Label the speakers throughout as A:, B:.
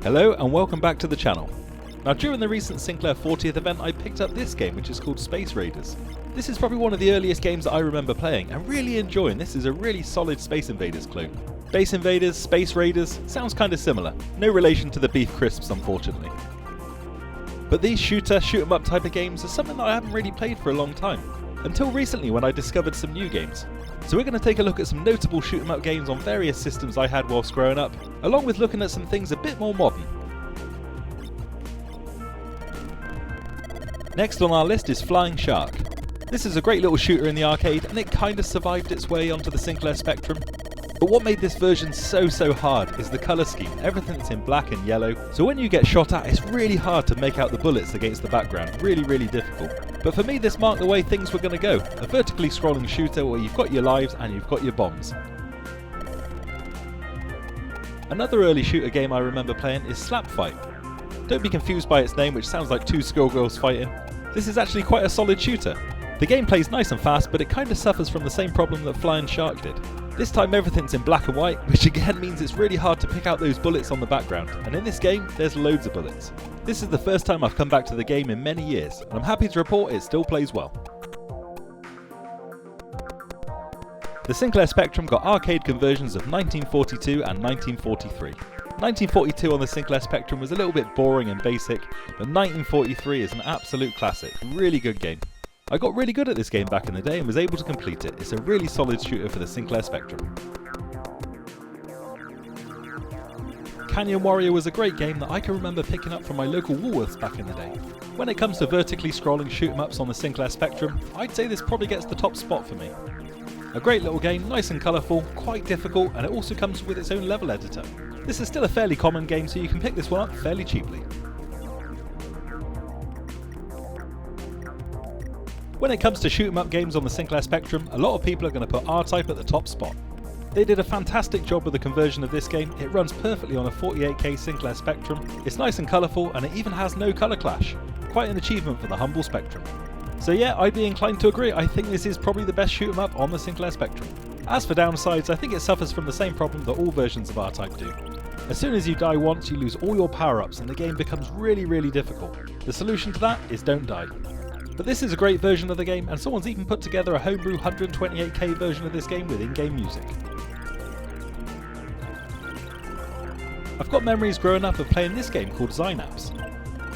A: Hello and welcome back to the channel. Now during the recent Sinclair 40th event I picked up this game which is called Space Raiders. This is probably one of the earliest games that I remember playing and really enjoying. This is a really solid Space Invaders clone. Space Invaders, Space Raiders, sounds kinda similar. No relation to the Beef Crisps unfortunately. But these shoot 'em up type of games are something that I haven't really played for a long time. Until recently when I discovered some new games. So we're going to take a look at some notable shoot 'em up games on various systems I had whilst growing up, along with looking at some things a bit more modern. Next on our list is Flying Shark. This is a great little shooter in the arcade and it kinda survived its way onto the Sinclair Spectrum. But what made this version so hard is the colour scheme. Everything's in black and yellow, so when you get shot at it's really hard to make out the bullets against the background, really difficult. But for me this marked the way things were going to go, a vertically scrolling shooter where you've got your lives and you've got your bombs. Another early shooter game I remember playing is Slap Fight. Don't be confused by its name which sounds like two skullgirls fighting. This is actually quite a solid shooter. The game plays nice and fast but it kinda suffers from the same problem that Flying Shark did. This time everything's in black and white, which again means it's really hard to pick out those bullets on the background, and in this game there's loads of bullets. This is the first time I've come back to the game in many years, and I'm happy to report it still plays well. The Sinclair Spectrum got arcade conversions of 1942 and 1943. 1942 on the Sinclair Spectrum was a little bit boring and basic, but 1943 is an absolute classic, really good game. I got really good at this game back in the day and was able to complete it. It's a really solid shooter for the Sinclair Spectrum. Canyon Warrior was a great game that I can remember picking up from my local Woolworths back in the day. When it comes to vertically scrolling shoot 'em ups on the Sinclair Spectrum, I'd say this probably gets the top spot for me. A great little game, nice and colourful, quite difficult, and it also comes with its own level editor. This is still a fairly common game so you can pick this one up fairly cheaply. When it comes to shoot 'em up games on the Sinclair Spectrum, a lot of people are going to put R-Type at the top spot. They did a fantastic job with the conversion of this game. It runs perfectly on a 48K Sinclair Spectrum, it's nice and colourful and it even has no colour clash. Quite an achievement for the humble Spectrum. So yeah, I'd be inclined to agree, I think this is probably the best shoot 'em up on the Sinclair Spectrum. As for downsides, I think it suffers from the same problem that all versions of R-Type do. As soon as you die once, you lose all your power-ups and the game becomes really difficult. The solution to that is don't die. But this is a great version of the game and someone's even put together a homebrew 128K version of this game with in-game music. I've got memories growing up of playing this game called Synapse.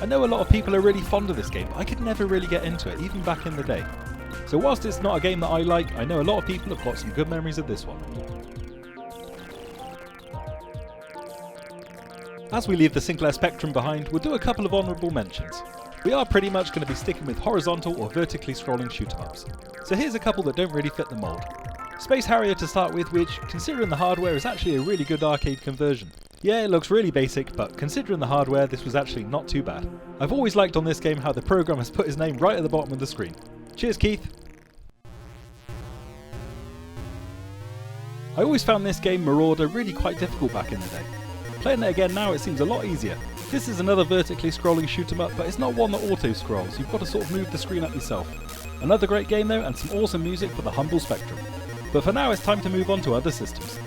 A: I know a lot of people are really fond of this game, but I could never really get into it, even back in the day. So whilst it's not a game that I like, I know a lot of people have got some good memories of this one. As we leave the Sinclair Spectrum behind, we'll do a couple of honourable mentions. We are pretty much going to be sticking with horizontal or vertically scrolling shoot 'em ups. So here's a couple that don't really fit the mould. Space Harrier to start with, which, considering the hardware, is actually a really good arcade conversion. Yeah, it looks really basic, but considering the hardware, this was actually not too bad. I've always liked on this game how the programmer's put his name right at the bottom of the screen. Cheers, Keith! I always found this game, Marauder, really quite difficult back in the day. Playing it again now, it seems a lot easier. This is another vertically scrolling shoot 'em up, but it's not one that auto-scrolls, you've got to sort of move the screen up yourself. Another great game though, and some awesome music for the humble Spectrum. But for now it's time to move on to other systems.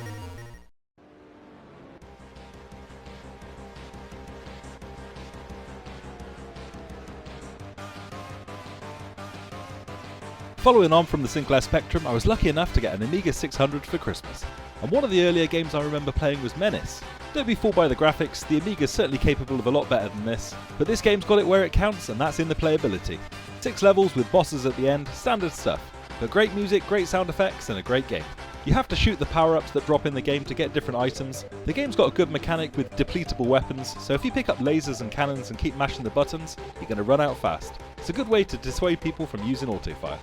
A: Following on from the Sinclair Spectrum, I was lucky enough to get an Amiga 600 for Christmas. And one of the earlier games I remember playing was Menace. Don't be fooled by the graphics, the Amiga's certainly capable of a lot better than this, but this game's got it where it counts and that's in the playability. 6 levels with bosses at the end, standard stuff. But great music, great sound effects and a great game. You have to shoot the power-ups that drop in the game to get different items. The game's got a good mechanic with depletable weapons, so if you pick up lasers and cannons and keep mashing the buttons, you're going to run out fast. It's a good way to dissuade people from using auto-fire.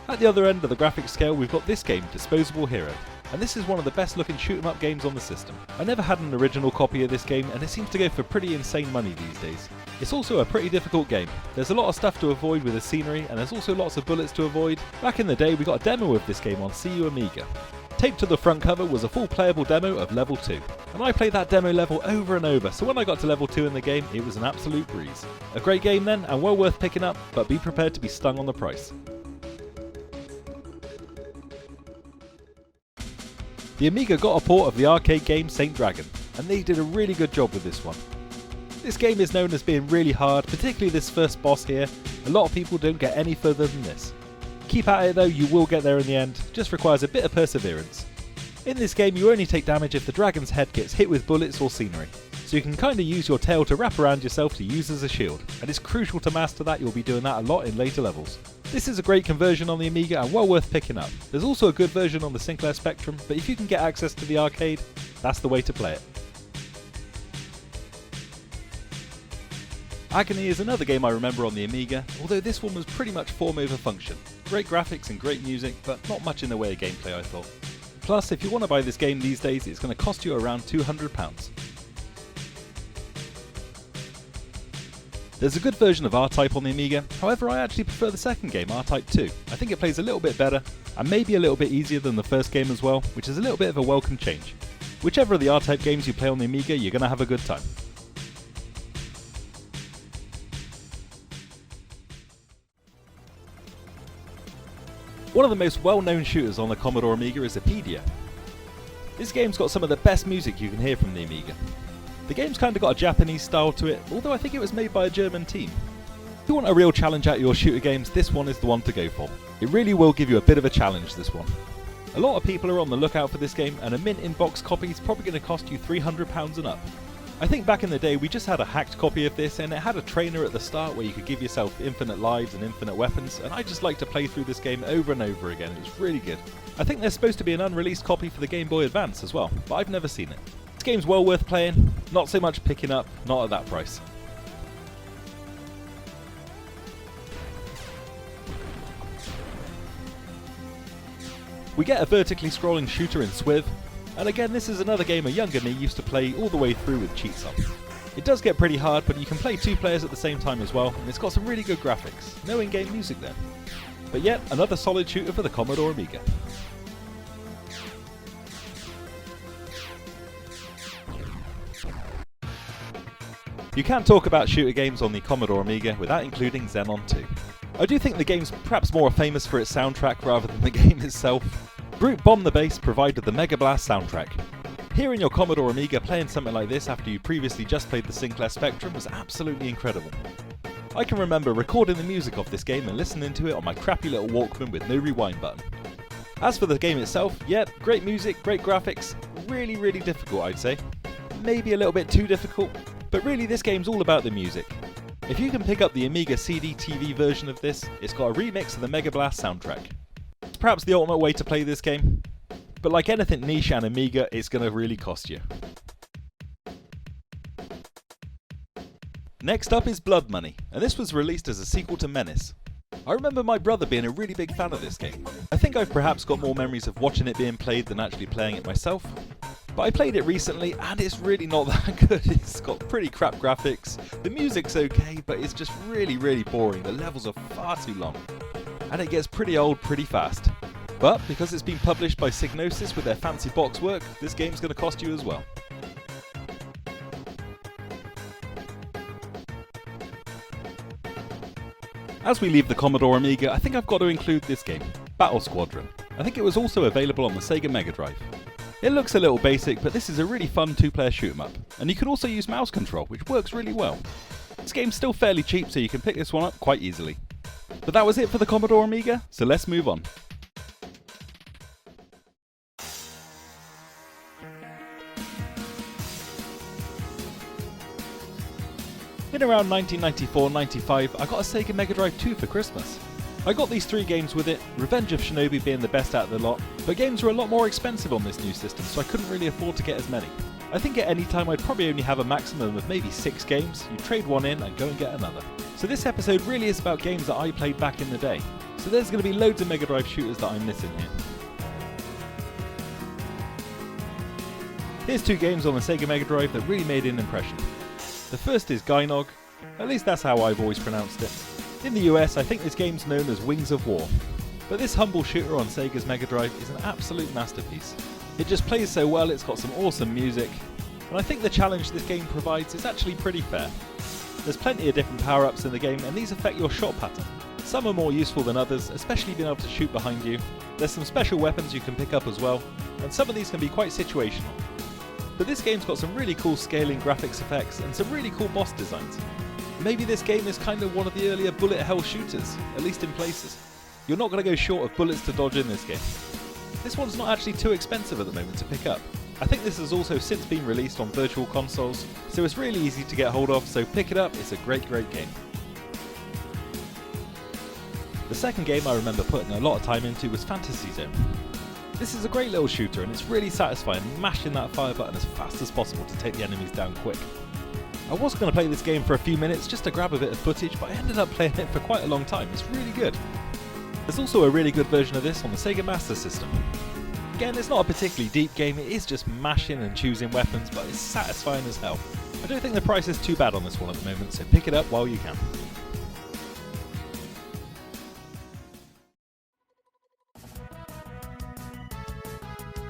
A: At the other end of the graphics scale we've got this game, Disposable Hero, and this is one of the best looking shoot 'em up games on the system. I never had an original copy of this game and it seems to go for pretty insane money these days. It's also a pretty difficult game. There's a lot of stuff to avoid with the scenery and there's also lots of bullets to avoid. Back in the day we got a demo of this game on CU Amiga. Taped to the front cover was a full playable demo of level 2, and I played that demo level over and over, so when I got to level 2 in the game it was an absolute breeze. A great game then and well worth picking up, but be prepared to be stung on the price. The Amiga got a port of the arcade game Saint Dragon, and they did a really good job with this one. This game is known as being really hard, particularly this first boss here. A lot of people don't get any further than this. Keep at it though, you will get there in the end, just requires a bit of perseverance. In this game you only take damage if the dragon's head gets hit with bullets or scenery, so you can kinda use your tail to wrap around yourself to use as a shield, and it's crucial to master that. You'll be doing that a lot in later levels. This is a great conversion on the Amiga and well worth picking up. There's also a good version on the Sinclair Spectrum, but if you can get access to the arcade, that's the way to play it. Agony is another game I remember on the Amiga, although this one was pretty much form over function. Great graphics and great music, but not much in the way of gameplay I thought. Plus, if you want to buy this game these days, it's going to cost you around £200. There's a good version of R-Type on the Amiga, however I actually prefer the second game, R-Type 2. I think it plays a little bit better, and maybe a little bit easier than the first game as well, which is a little bit of a welcome change. Whichever of the R-Type games you play on the Amiga, you're going to have a good time. One of the most well-known shooters on the Commodore Amiga is Apedia. This game's got some of the best music you can hear from the Amiga. The game's kinda got a Japanese style to it, although I think it was made by a German team. If you want a real challenge at your shooter games, this one is the one to go for. It really will give you a bit of a challenge, this one. A lot of people are on the lookout for this game, and a mint in-box copy is probably going to cost you £300 and up. I think back in the day we just had a hacked copy of this, and it had a trainer at the start where you could give yourself infinite lives and infinite weapons, and I just like to play through this game over and over again. It was really good. I think there's supposed to be an unreleased copy for the Game Boy Advance as well, but I've never seen it. This game's well worth playing, not so much picking up, not at that price. We get a vertically scrolling shooter in SWIV, and again this is another game a younger me used to play all the way through with cheats on. It does get pretty hard, but you can play two players at the same time as well, and it's got some really good graphics. No in-game music there. But yet, another solid shooter for the Commodore Amiga. You can't talk about shooter games on the Commodore Amiga without including Xenon 2. I do think the game's perhaps more famous for its soundtrack rather than the game itself. Brute Bomb the Bass provided the Mega Blast soundtrack. Hearing your Commodore Amiga playing something like this after you previously just played the Sinclair Spectrum was absolutely incredible. I can remember recording the music of this game and listening to it on my crappy little Walkman with no rewind button. As for the game itself, yep, great music, great graphics, really difficult I'd say. Maybe a little bit too difficult, but really this game's all about the music. If you can pick up the Amiga CD-TV version of this, it's got a remix of the Mega Blast soundtrack. It's perhaps the ultimate way to play this game, but like anything niche and Amiga, it's going to really cost you. Next up is Blood Money, and this was released as a sequel to Menace. I remember my brother being a really big fan of this game. I think I've perhaps got more memories of watching it being played than actually playing it myself. But I played it recently and it's really not that good. It's got pretty crap graphics, the music's okay, but it's just really boring. The levels are far too long. And it gets pretty old pretty fast. But because it's been published by Psygnosis with their fancy box work, this game's going to cost you as well. As we leave the Commodore Amiga, I think I've got to include this game, Battle Squadron. I think it was also available on the Sega Mega Drive. It looks a little basic, but this is a really fun two-player shoot 'em up, and you can also use mouse control, which works really well. This game's still fairly cheap, so you can pick this one up quite easily. But that was it for the Commodore Amiga, so let's move on. In around 1994-95, I got a Sega Mega Drive 2 for Christmas. I got these three games with it, Revenge of Shinobi being the best out of the lot, but games were a lot more expensive on this new system, so I couldn't really afford to get as many. I think at any time I'd probably only have a maximum of maybe 6 games, you trade one in and go and get another. So this episode really is about games that I played back in the day, so there's going to be loads of Mega Drive shooters that I'm missing here. Here's 2 games on the Sega Mega Drive that really made an impression. The first is Gynog, at least that's how I've always pronounced it. In the US, I think this game's known as Wings of War, but this humble shooter on Sega's Mega Drive is an absolute masterpiece. It just plays so well, it's got some awesome music, and I think the challenge this game provides is actually pretty fair. There's plenty of different power-ups in the game, and these affect your shot pattern. Some are more useful than others, especially being able to shoot behind you. There's some special weapons you can pick up as well, and some of these can be quite situational. But this game's got some really cool scaling graphics effects and some really cool boss designs. Maybe this game is kind of one of the earlier bullet hell shooters, at least in places. You're not going to go short of bullets to dodge in this game. This one's not actually too expensive at the moment to pick up. I think this has also since been released on virtual consoles, so it's really easy to get hold of, so pick it up, it's a great game. The second game I remember putting a lot of time into was Fantasy Zone. This is a great little shooter and it's really satisfying mashing that fire button as fast as possible to take the enemies down quick. I was going to play this game for a few minutes just to grab a bit of footage, but I ended up playing it for quite a long time. It's really good. There's also a really good version of this on the Sega Master System. Again, it's not a particularly deep game, it is just mashing and choosing weapons, but it's satisfying as hell. I don't think the price is too bad on this one at the moment, so pick it up while you can.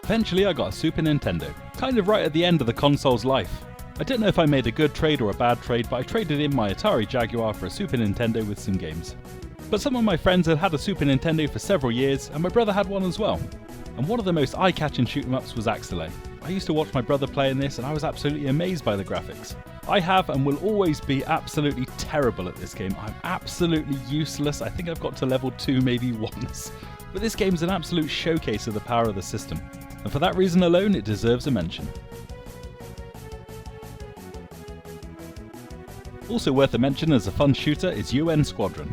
B: Eventually I got a Super Nintendo, kind of right at the end of the console's life. I don't know if I made a good trade or a bad trade, but I traded in my Atari Jaguar for a Super Nintendo with some games. But some of my friends had had a Super Nintendo for several years, and my brother had one as well. And one of the most eye-catching shoot-'em-ups was Axelay. I used to watch my brother playing this and I was absolutely amazed by the graphics. I have and will always be absolutely terrible at this game. I'm absolutely useless. I think I've got to level 2 maybe once. But this game is an absolute showcase of the power of the system. And for that reason alone, it deserves a mention. Also worth a mention as a fun shooter is UN Squadron.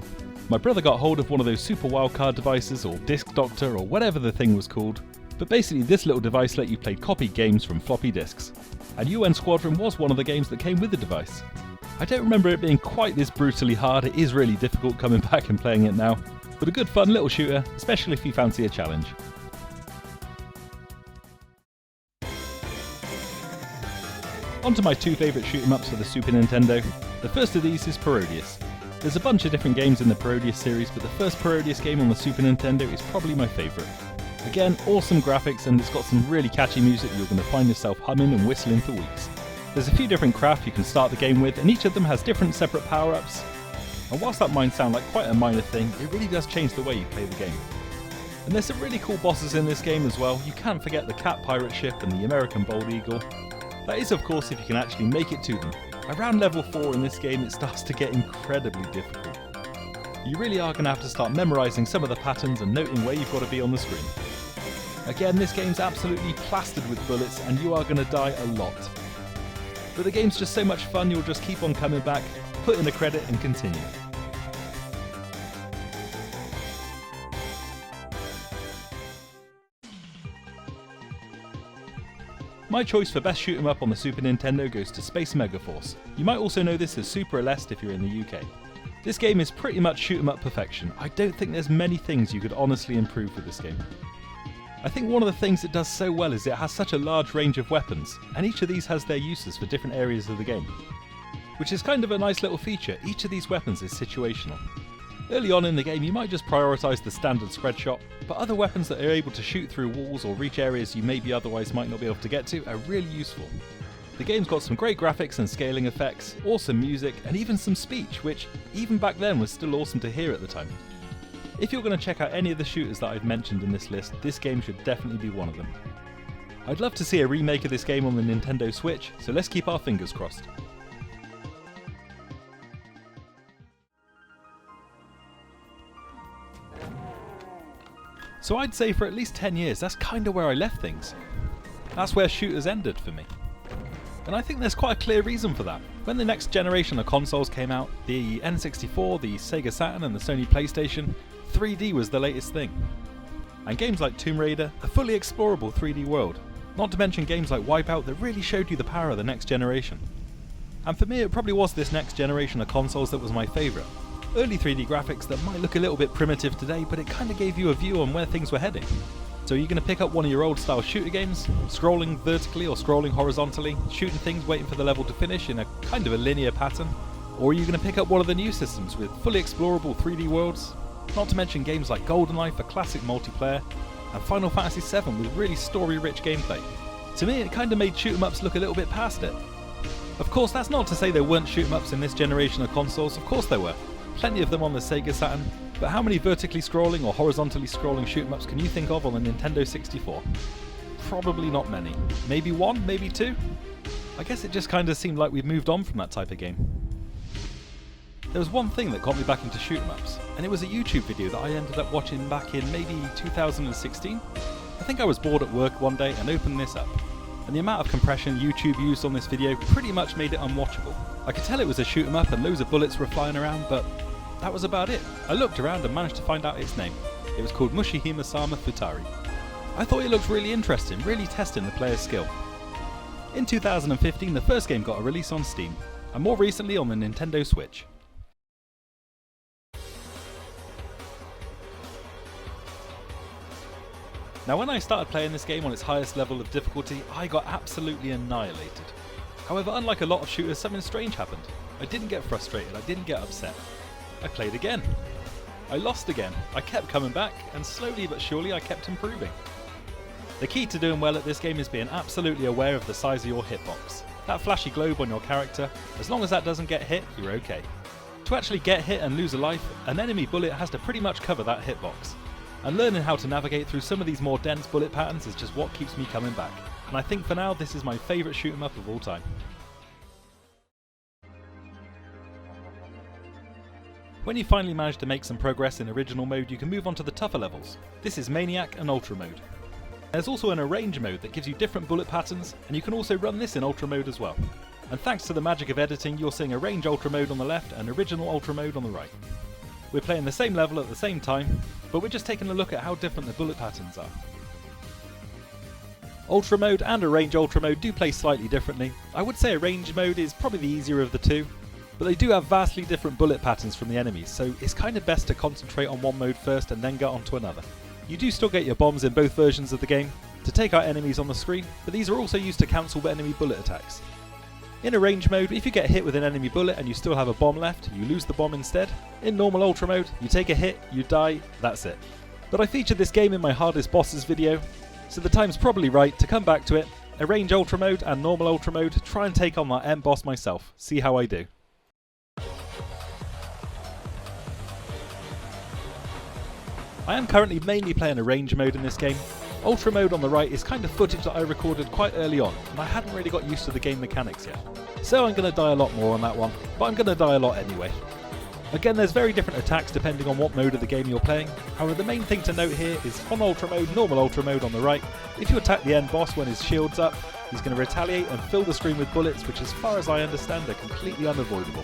B: My brother got hold of one of those super wildcard devices or Disk Doctor or whatever the thing was called, but basically this little device let you play copied games from floppy disks. And UN Squadron was one of the games that came with the device. I don't remember it being quite this brutally hard, it is really difficult coming back and playing it now, but a good fun little shooter, especially if you fancy a challenge. On to my two favourite shoot-'em-ups for the Super Nintendo. The first of these is Parodius. There's a bunch of different games in the Parodius series, but the first Parodius game on the Super Nintendo is probably my favourite. Again, awesome graphics and it's got some really catchy music that you're going to find yourself humming and whistling for weeks. There's a few different craft you can start the game with, and each of them has different separate power-ups. And whilst that might sound like quite a minor thing, it really does change the way you play the game. And there's some really cool bosses in this game as well. You can't forget the Cat Pirate Ship and the American Bald Eagle. That is of course if you can actually make it to them. Around level 4 in this game it starts to get incredibly difficult. You really are going to have to start memorising some of the patterns and noting where you've got to be on the screen. Again, this game's absolutely plastered with bullets and you are going to die a lot. But the game's just so much fun you'll just keep on coming back, put in a credit and continue. My choice for best shoot 'em up on the Super Nintendo goes to Space Megaforce. You might also know this as Super Aleste if you're in the UK. This game is pretty much shoot 'em up perfection. I don't think there's many things you could honestly improve with this game. I think one of the things it does so well is it has such a large range of weapons, and each of these has their uses for different areas of the game. Which is kind of a nice little feature, each of these weapons is situational. Early on in the game you might just prioritise the standard spread shot, but other weapons that are able to shoot through walls or reach areas you maybe otherwise might not be able to get to are really useful. The game's got some great graphics and scaling effects, awesome music, and even some speech, which even back then was still awesome to hear at the time. If you're going to check out any of the shooters that I've mentioned in this list, this game should definitely be one of them. I'd love to see a remake of this game on the Nintendo Switch, so let's keep our fingers crossed. So I'd say for at least 10 years that's kind of where I left things. That's where shooters ended for me. And I think there's quite a clear reason for that. When the next generation of consoles came out, the N64, the Sega Saturn and the Sony PlayStation, 3D was the latest thing. And games like Tomb Raider, a fully explorable 3D world. Not to mention games like Wipeout that really showed you the power of the next generation. And for me it probably was this next generation of consoles that was my favourite. Early 3D graphics that might look a little bit primitive today, but it kind of gave you a view on where things were heading. So you're going to pick up one of your old style shooter games, scrolling vertically or scrolling horizontally, shooting things, waiting for the level to finish in a kind of a linear pattern, or are you going to pick up one of the new systems with fully explorable 3D worlds, not to mention games like GoldenEye for classic multiplayer, and Final Fantasy VII with really story-rich gameplay. To me it kind of made shoot 'em ups look a little bit past it. Of course that's not to say there weren't shoot 'em ups in this generation of consoles, of course there were. Plenty of them on the Sega Saturn, But how many vertically scrolling or horizontally scrolling shoot-em-ups can you think of on the Nintendo 64? Probably not many. Maybe one, maybe two? I guess it just kinda seemed like we'd moved on from that type of game. There was one thing that got me back into shoot-em-ups, and it was a YouTube video that I ended up watching back in maybe 2016. I think I was bored at work one day and opened this up, and the amount of compression YouTube used on this video pretty much made it unwatchable. I could tell it was a shoot-em-up and loads of bullets were flying around, but that was about it. I looked around and managed to find out its name. It was called Mushihime-sama Futari. I thought it looked really interesting, really testing the player's skill. In 2015, the first game got a release on Steam, and more recently on the Nintendo Switch. Now when I started playing this game on its highest level of difficulty, I got absolutely annihilated. However, unlike a lot of shooters, something strange happened. I didn't get frustrated, I didn't get upset. I played again. I lost again. I kept coming back, and slowly but surely I kept improving. The key to doing well at this game is being absolutely aware of the size of your hitbox. That flashy globe on your character, as long as that doesn't get hit, you're okay. To actually get hit and lose a life, an enemy bullet has to pretty much cover that hitbox. And learning how to navigate through some of these more dense bullet patterns is just what keeps me coming back. And I think for now this is my favourite shoot 'em up of all time. When you finally manage to make some progress in original mode, you can move on to the tougher levels. This is Maniac and Ultra mode. There's also an arrange mode that gives you different bullet patterns, and you can also run this in Ultra mode as well. And thanks to the magic of editing, you're seeing arrange Ultra mode on the left and original Ultra mode on the right. We're playing the same level at the same time, but we're just taking a look at how different the bullet patterns are. Ultra mode and arrange Ultra mode do play slightly differently. I would say arrange mode is probably the easier of the two, but they do have vastly different bullet patterns from the enemies, so it's kind of best to concentrate on one mode first and then get on to another. You do still get your bombs in both versions of the game to take out enemies on the screen, but these are also used to cancel enemy bullet attacks. In arrange mode, if you get hit with an enemy bullet and you still have a bomb left, you lose the bomb instead. In normal Ultra mode, you take a hit, you die, that's it. But I featured this game in my hardest bosses video, so the time's probably right to come back to it, arrange Ultra mode and normal Ultra mode, try and take on that end boss myself, see how I do. I am currently mainly playing arrange mode in this game. Ultra mode on the right is kind of footage that I recorded quite early on, and I hadn't really got used to the game mechanics yet. So I'm going to die a lot more on that one, but I'm going to die a lot anyway. Again, there's very different attacks depending on what mode of the game you're playing. However, the main thing to note here is on Ultra mode, normal Ultra mode on the right, if you attack the end boss when his shield's up, he's going to retaliate and fill the screen with bullets, which as far as I understand are completely unavoidable.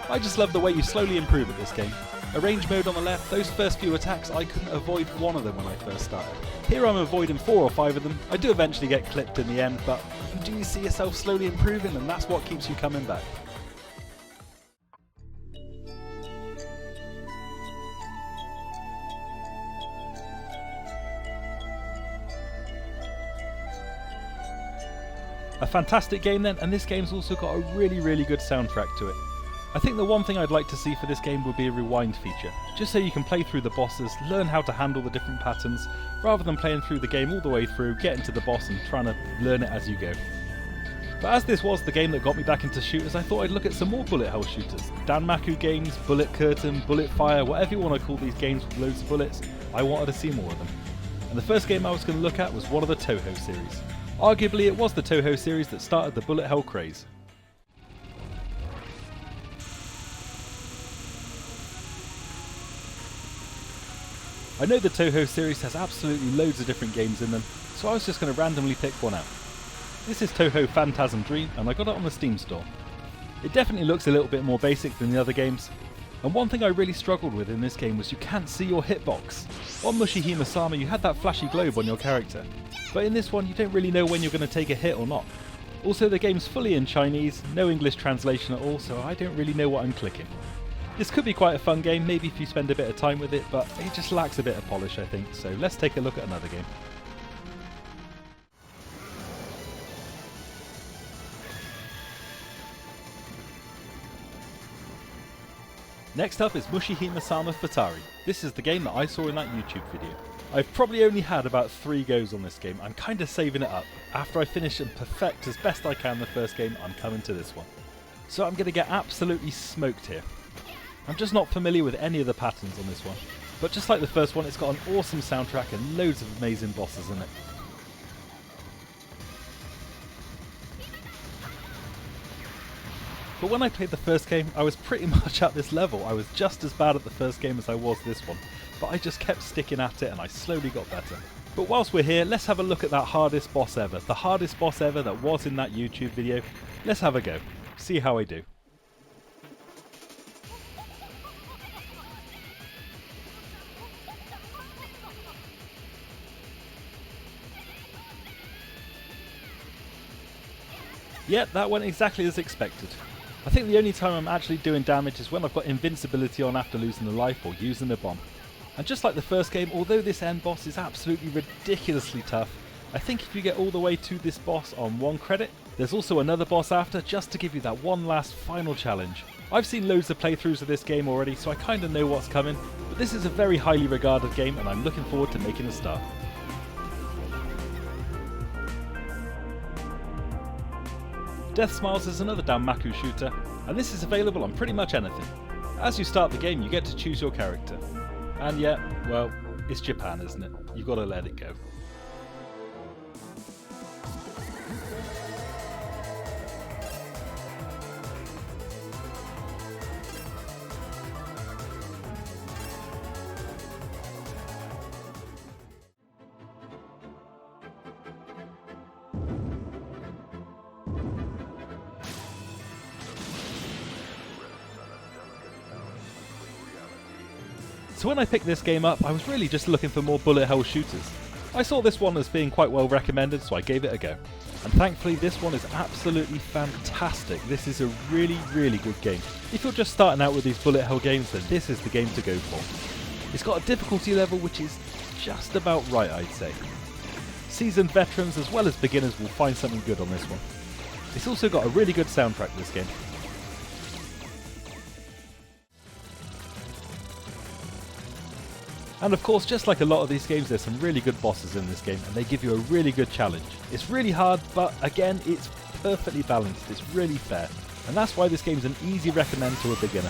B: I just love the way you slowly improve at this game. Arrange mode on the left, those first few attacks I couldn't avoid one of them when I first started. Here I'm avoiding 4 or 5 of them. I do eventually get clipped in the end, but you do see yourself slowly improving, and that's what keeps you coming back. A fantastic game then, and this game's also got a really good soundtrack to it. I think the one thing I'd like to see for this game would be a rewind feature, just so you can play through the bosses, learn how to handle the different patterns, rather than playing through the game all the way through, getting to the boss and trying to learn it as you go. But as this was the game that got me back into shooters, I thought I'd look at some more bullet hell shooters. Danmaku games, Bullet Curtain, Bullet Fire, whatever you want to call these games with loads of bullets, I wanted to see more of them. And the first game I was going to look at was one of the Toho series. Arguably it was the Toho series that started the bullet hell craze. I know the Toho series has absolutely loads of different games in them, so I was just going to randomly pick one out. This is Toho Phantasm Dream, and I got it on the Steam store. It definitely looks a little bit more basic than the other games, and one thing I really struggled with in this game was you can't see your hitbox. On Mushihime-sama you had that flashy globe on your character, but in this one you don't really know when you're going to take a hit or not. Also the game's fully in Chinese, no English translation at all, so I don't really know what I'm clicking. This could be quite a fun game, maybe if you spend a bit of time with it, but it just lacks a bit of polish I think, so let's take a look at another game. Next up is Mushihime-sama Futari. This is the game that I saw in that YouTube video. I've probably only had about 3 goes on this game. I'm kind of saving it up. After I finish and perfect as best I can the first game, I'm coming to this one. So I'm going to get absolutely smoked here. I'm just not familiar with any of the patterns on this one, but just like the first one, it's got an awesome soundtrack and loads of amazing bosses in it. But when I played the first game, I was pretty much at this level. I was just as bad at the first game as I was this one, but I just kept sticking at it and I slowly got better. But whilst we're here, let's have a look at that hardest boss ever. The hardest boss ever that was in that YouTube video. Let's have a go. See how I do. Yep, that went exactly as expected. I think the only time I'm actually doing damage is when I've got invincibility on after losing a life or using a bomb. And just like the first game, although this end boss is absolutely ridiculously tough, I think if you get all the way to this boss on 1 credit, there's also another boss after just to give you that one last final challenge. I've seen loads of playthroughs of this game already, so I kinda know what's coming, but this is a very highly regarded game and I'm looking forward to making a start. Death Smiles is another Danmaku shooter, and this is available on pretty much anything. As you start the game, you get to choose your character. And yeah, well, it's Japan, isn't it? You've got to let it go. So when I picked this game up, I was really just looking for more bullet hell shooters. I saw this one as being quite well recommended, so I gave it a go. And thankfully this one is absolutely fantastic. This is a really, really good game. If you're just starting out with these bullet hell games, then this is the game to go for. It's got a difficulty level which is just about right, I'd say. Seasoned veterans as well as beginners will find something good on this one. It's also got a really good soundtrack, this game. And of course, just like a lot of these games, there's some really good bosses in this game and they give you a really good challenge. It's really hard, but again, it's perfectly balanced, it's really fair. And that's why this game's an easy recommend to a beginner.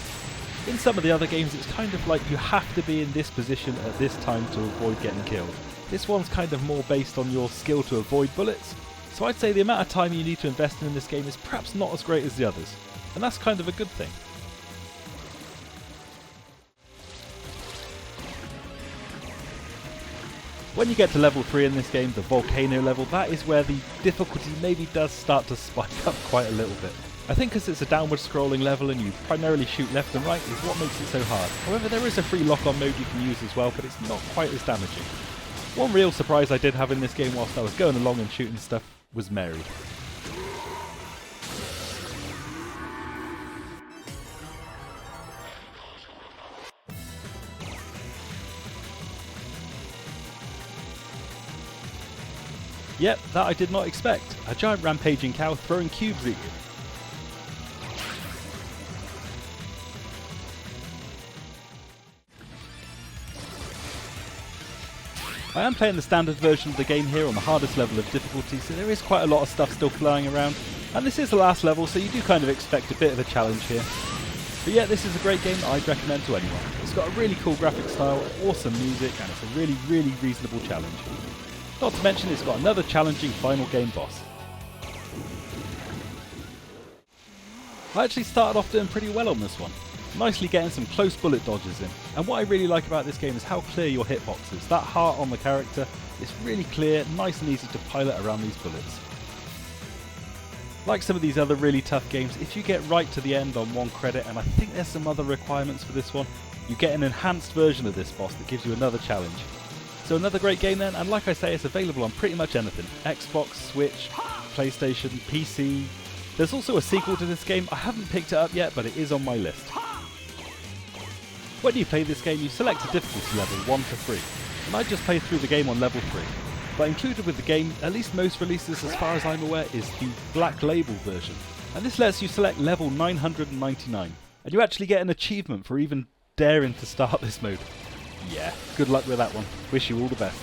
B: In some of the other games, it's kind of like you have to be in this position at this time to avoid getting killed. This one's kind of more based on your skill to avoid bullets. So I'd say the amount of time you need to invest in this game is perhaps not as great as the others. And that's kind of a good thing. When you get to level 3 in this game, the volcano level, that is where the difficulty maybe does start to spike up quite a little bit. I think because it's a downward scrolling level and you primarily shoot left and right is what makes it so hard. However, there is a free lock-on mode you can use as well, but it's not quite as damaging. One real surprise I did have in this game whilst I was going along and shooting stuff was Mary. Yep, that I did not expect. A giant rampaging cow throwing cubes at you. I am playing the standard version of the game here on the hardest level of difficulty, so there is quite a lot of stuff still flying around. And this is the last level, so you do kind of expect a bit of a challenge here. But yeah, this is a great game that I'd recommend to anyone. It's got a really cool graphic style, awesome music, and it's a really, really reasonable challenge. Not to mention it's got another challenging final game boss. I actually started off doing pretty well on this one, nicely getting some close bullet dodges in. And what I really like about this game is how clear your hitbox is. That heart on the character is really clear, nice and easy to pilot around these bullets. Like some of these other really tough games, if you get right to the end on 1 credit, and I think there's some other requirements for this one, you get an enhanced version of this boss that gives you another challenge. So another great game then, and like I say, it's available on pretty much anything. Xbox, Switch, PlayStation, PC. There's also a sequel to this game. I haven't picked it up yet, but it is on my list. When you play this game, you select a difficulty level 1 to 3, and I just played through the game on level 3. But included with the game, at least most releases as far as I'm aware, is the Black Label version. And this lets you select level 999, and you actually get an achievement for even daring to start this mode. Yeah, good luck with that one. Wish you all the best.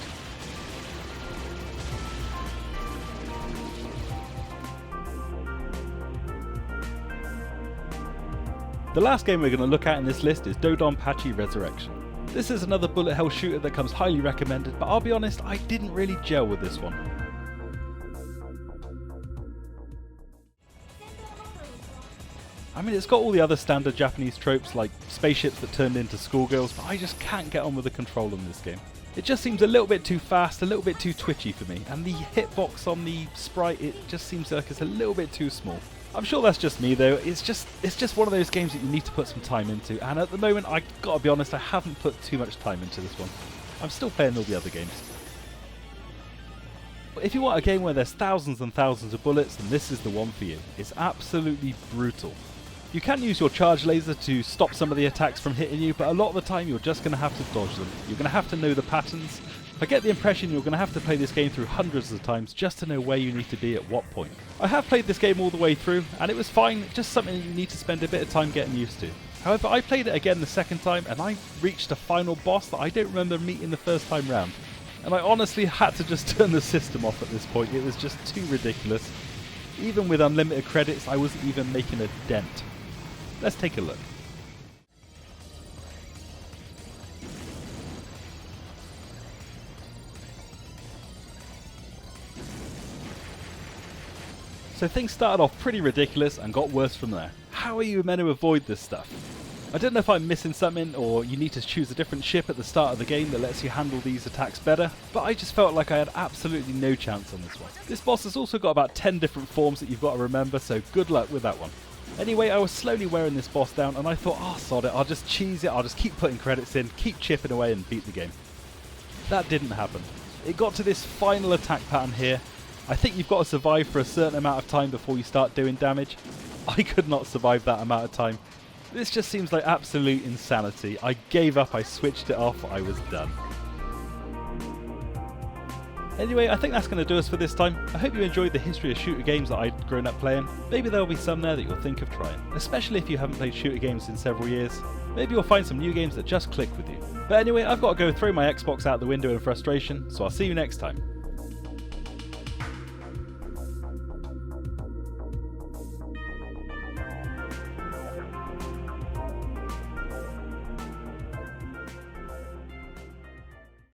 A: The last game we're going to look at in this list is Dodonpachi Resurrection. This is another bullet hell shooter that comes highly recommended, but I'll be honest, I didn't really gel with this one. I mean, it's got all the other standard Japanese tropes like spaceships that turned into schoolgirls, but I just can't get on with the control in this game. It just seems a little bit too fast, a little bit too twitchy for me, and the hitbox on the sprite, it just seems like it's a little bit too small. I'm sure that's just me though, it's just one of those games that you need to put some time into, and at the moment, I gotta be honest, I haven't put too much time into this one. I'm still playing all the other games. But if you want a game where there's thousands and thousands of bullets, then this is the one for you. It's absolutely brutal. You can use your charge laser to stop some of the attacks from hitting you, but a lot of the time you're just going to have to dodge them. You're going to have to know the patterns. I get the impression you're going to have to play this game through hundreds of times just to know where you need to be at what point. I have played this game all the way through, and it was fine, just something that you need to spend a bit of time getting used to. However, I played it again the second time, and I reached a final boss that I don't remember meeting the first time round. And I honestly had to just turn the system off at this point. It was just too ridiculous. Even with unlimited credits, I wasn't even making a dent. Let's take a look. So things started off pretty ridiculous and got worse from there. How are you meant to avoid this stuff? I don't know if I'm missing something or you need to choose a different ship at the start of the game that lets you handle these attacks better, but I just felt like I had absolutely no chance on this one. This boss has also got about 10 different forms that you've got to remember, so good luck with that one. Anyway, I was slowly wearing this boss down and I thought, oh sod it, I'll just cheese it, I'll just keep putting credits in, keep chipping away and beat the game. That didn't happen. It got to this final attack pattern here. I think you've got to survive for a certain amount of time before you start doing damage. I could not survive that amount of time. This just seems like absolute insanity. I gave up, I switched it off, I was done. Anyway, I think that's going to do us for this time. I hope you enjoyed the history of shooter games that I'd grown up playing. Maybe there'll be some there that you'll think of trying, especially if you haven't played shooter games in several years. Maybe you'll find some new games that just click with you. But anyway, I've got to go throw my Xbox out the window in frustration, so I'll see you next time.